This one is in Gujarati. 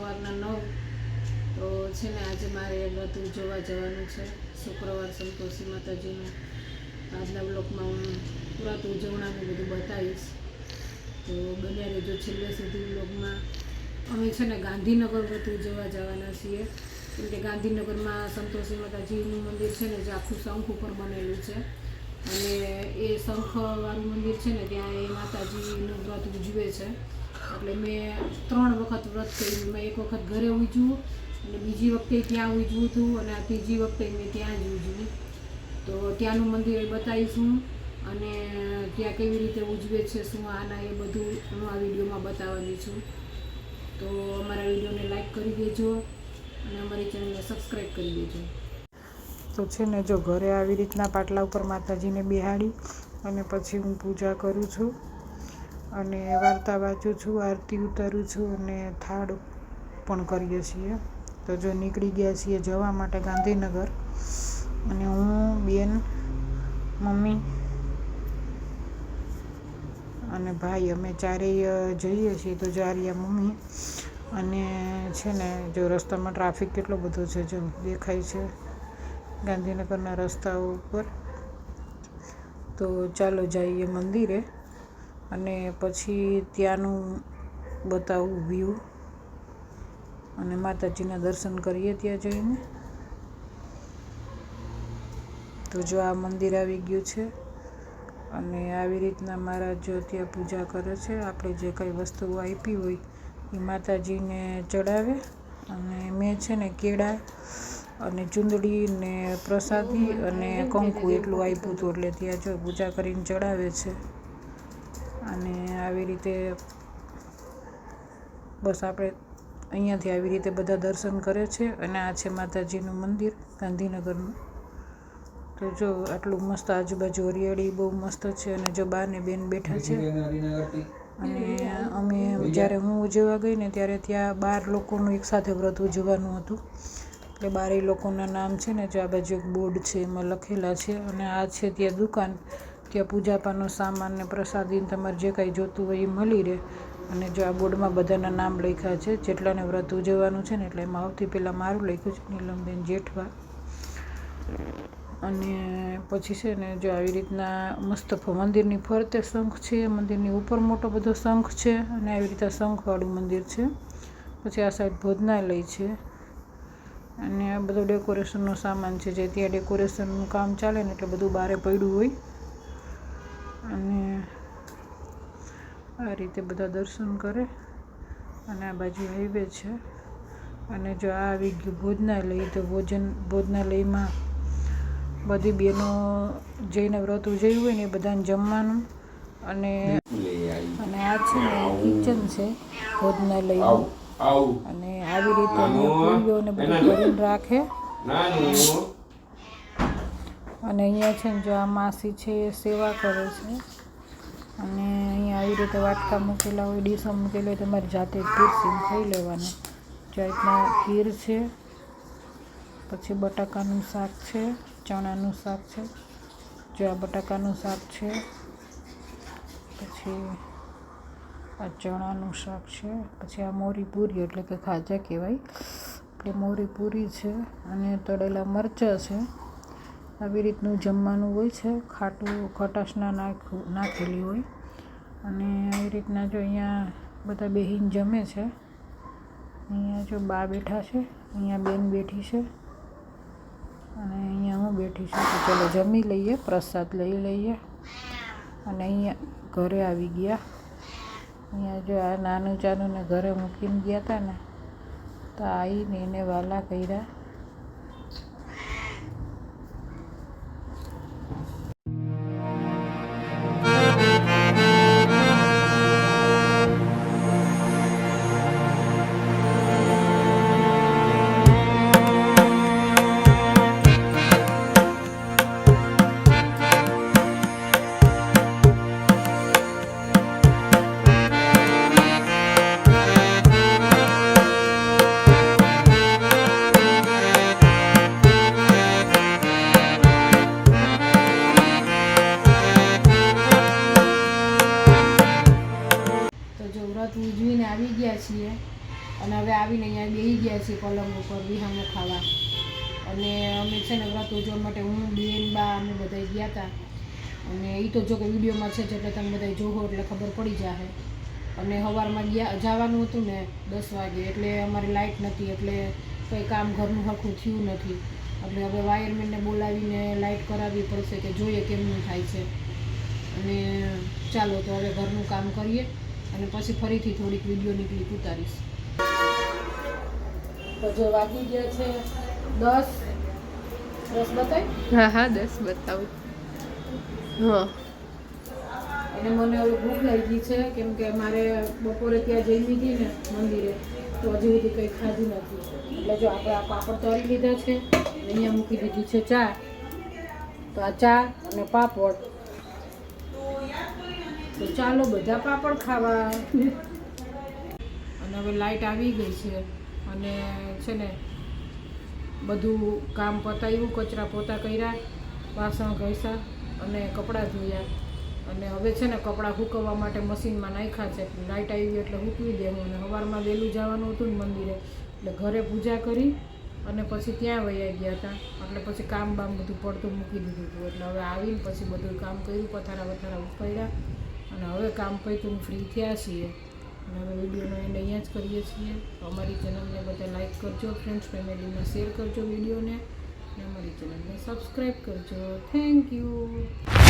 સવારના 9 તો છે ને આજે મારે વ્રત જોવા જવાનું છે શુક્રવાર સંતોષી માતાજીનું. આજના બ્લોગમાં હું વ્રત ઉજવણાનું બધું બતાવીશ, તો બન્યા રહેજો છેલ્લે સુધી બ્લોગમાં. અમે છે ને ગાંધીનગર વ્રત ઉજવવા જવાના છીએ, કેમ કે ગાંધીનગરમાં સંતોષી માતાજીનું મંદિર છે ને જે આખું શંખ ઉપર બનેલું છે, અને એ શંખવાળું મંદિર છે ને ત્યાં એ માતાજીનું વ્રત ઉજવે છે. એટલે મેં 3 વખત વ્રત કર્યું. મેં એક વખત ઘરે ઉજવું, અને બીજી વખતે ત્યાં ઉજવું હતું, અને આ ત્રીજી વખતે મેં ત્યાં જ ઉજવું. તો ત્યાંનું મંદિર બતાવીશું, અને ત્યાં કેવી રીતે ઉજવે છે, શું આના એ બધું હું આ વિડીયોમાં બતાવવાની છું. તો અમારા વિડીયોને લાઈક કરી દેજો અને અમારી ચેનલને સબસ્ક્રાઈબ કરી દેજો. તો છે ને જો ઘરે આવી રીતના પાટલા ઉપર માતાજીને બેહાડી અને પછી હું પૂજા કરું છું, અને વાર્તા વાંચું છું, આરતી ઉતારું છું, અને થાળ પણ કરીએ છીએ. તો જો નીકળી ગયા છીએ જવા માટે ગાંધીનગર, અને હું, બેન, મમ્મી અને ભાઈ અમે ચારેય જઈએ છીએ. તો જારિયા મમ્મી, અને છે ને જો રસ્તામાં ટ્રાફિક કેટલો બધો છે, જો દેખાય છે ગાંધીનગરના રસ્તાઓ ઉપર. તો ચાલો જઈએ મંદિરે, અને પછી ત્યાંનું બતાવું વ્યૂ, અને માતાજીના દર્શન કરીએ ત્યાં જઈને. તો જો આ મંદિર આવી ગયું છે, અને આવી રીતના મહારાજ જો ત્યાં પૂજા કરે છે. આપણે જે કંઈ વસ્તુઓ આપી હોય એ માતાજીને ચડાવે. અને મેં છે ને કેળા અને ચૂંદડી ને પ્રસાદી અને કંકુ એટલું આપ્યું હતું, એટલે ત્યાં જો પૂજા કરીને ચડાવે છે. અને આવી રીતે બસ આપણે અહીંયાથી આવી રીતે બધા દર્શન કરે છે. અને આ છે માતાજીનું મંદિર ગાંધીનગરનું. તો જો આટલું મસ્ત આજુબાજુ હરિયાળી બહુ મસ્ત છે, અને જો બા ને બેન બેઠા છે. અને અમે જ્યારે હું ઉજવવા ગઈ ને ત્યારે ત્યાં 12 લોકોનું એકસાથે વ્રત ઉજવવાનું હતું, એટલે 12 લોકોના નામ છે ને જો આ બાજુ એક બોર્ડ છે એમાં લખેલા છે. અને આ છે ત્યાં દુકાન, ત્યાં પૂજાપાનો સામાન ને પ્રસાદી તમારે જે કાંઈ જોતું હોય એ મળી રહે. અને જો આ બોર્ડમાં બધાના નામ લખ્યા છે જેટલાને વ્રત ઉજવવાનું છે ને, એટલે એમાં સૌથી પહેલાં મારું લખ્યું છે, નીલમબેન જેઠવા. અને પછી છે ને જો આવી રીતના મસ્ત મંદિરની ફરતે શંખ છે, મંદિરની ઉપર મોટો બધો શંખ છે, અને આવી રીતે શંખવાળું મંદિર છે. પછી આ સાઈડ ભોજનાલય છે, અને આ બધો ડેકોરેશનનો સામાન છે, જે ત્યાં ડેકોરેશનનું કામ ચાલે ને એટલે બધું બહાર પડ્યું હોય. અને આ રીતે બધા દર્શન કરે, અને આ બાજુ હાઈવે છે. અને જો આ આવી ગયું ભોજનાલય, તો ભોજનાલયમાં બધી બહેનો જઈને વ્રત ઉજવ્યું હોય ને એ બધાને જમવાનું. અને આ છે ને કિચન છે ભોજનાલયનું, અને આવી રીતે પૂરીઓ ને બધું ભરીને રાખે. અને અહીંયા છે ને જો આ માસી છે એ સેવા કરે છે. અને અહીંયા આવી રીતે વાટકા મૂકેલા હોય, ડીશો મૂકેલા હોય, તમારી જાતે પીરસીને ખાઈ લેવાનું. જો રીતના ખીર છે, પછી બટાકાનું શાક છે, ચણાનું શાક છે, જો આ બટાકાનું શાક છે, પછી આ ચણાનું શાક છે, પછી આ મોરી પૂરી એટલે કે ખાજા કહેવાય, એટલે મોરી પૂરી છે, અને તળેલા મરચાં છે. આવી રીતનું જમવાનું હોય છે, ખાટું ખટાશના નાખેલી હોય. અને આવી રીતના જો અહીંયા બધા બેહીને જમે છે. અહીંયા જો બા બેઠા છે, અહીંયા બેન બેઠી છે, અને અહીંયા હું બેઠી છું. તો ચલો જમી લઈએ, પ્રસાદ લઈ લઈએ. અને અહીંયા ઘરે આવી ગયા. અહીંયા જો આ નાનું ચાનુને ઘરે મૂકીને ગયા હતા ને, તો આવીને એને વાલા કર્યા. અને હવે આવીને અહીંયા બેસી ગયા છીએ પલંગ ઉપર વિહામો ખાવા. અને અમે છે ને વ્રત ઉજવવા માટે હું બેન બા અમે બધા ગયા હતા. અને એ તો જો કે વિડીયોમાં છે એટલે તમે બધા જોવો એટલે ખબર પડી જાય. અને સવારમાં જવાનું હતું ને 10 વાગે એટલે અમારી લાઇટ નથી એટલે કંઈ કામ ઘરનું સરખું થયું નથી. એટલે હવે વાયરમેનને બોલાવીને લાઇટ કરાવવી પડશે કે જોઈએ કેમનું થાય છે. અને ચાલો તો હવે ઘરનું કામ કરીએ અને પછી ફરીથી થોડીક વિડીયોની ક્લિપ ઉતારીશ. તો જો વાગી ગયા છે 10 બતાય. હા 10 બતાવું. હા અને મને હવે ભૂખ લાગી છે કેમ કે મારે બપોરે ત્યાં જઈ હતી ને મંદિરે તો હજી સુધી કંઈ ખાધું નથી. એટલે જો આપણે આ પાપડ તળી લીધા છે. અહીંયા મૂકી દીધી છે ચા. તો આ ચા અને પાપડ. તો ચાલો બધા પાપડ ખાવા. અને હવે લાઇટ આવી ગઈ છે અને છે ને બધું કામ પતાવ્યું, કચરા પોતા કર્યા, વાસણ ઘસ્યા અને કપડાં ધોયા. અને હવે છે ને કપડાં સૂકવવા માટે મશીનમાં નાખ્યા છે. લાઇટ આવી એટલે સૂકવી દેવું. અને સવારમાં વહેલું જવાનું હતું ને મંદિરે એટલે ઘરે પૂજા કરી અને પછી ત્યાં વયા ગયા હતા. એટલે પછી કામ બામ બધું પડતું મૂકી દીધું હતું. એટલે હવે આવીને પછી બધું કામ કર્યું, પથારા ઉપાડ્યા અને હવે કામ પૈતું ફ્રી થયા છીએ. અને હવે વિડીયોનો એન્ડ અહીંયા જ કરીએ છીએ. તો અમારી ચેનલને બધા લાઈક કરજો, ફ્રેન્ડ્સ ફેમિલીમાં શેર કરજો વિડીયોને અને અમારી ચેનલને સબસ્ક્રાઈબ કરજો. Thank you.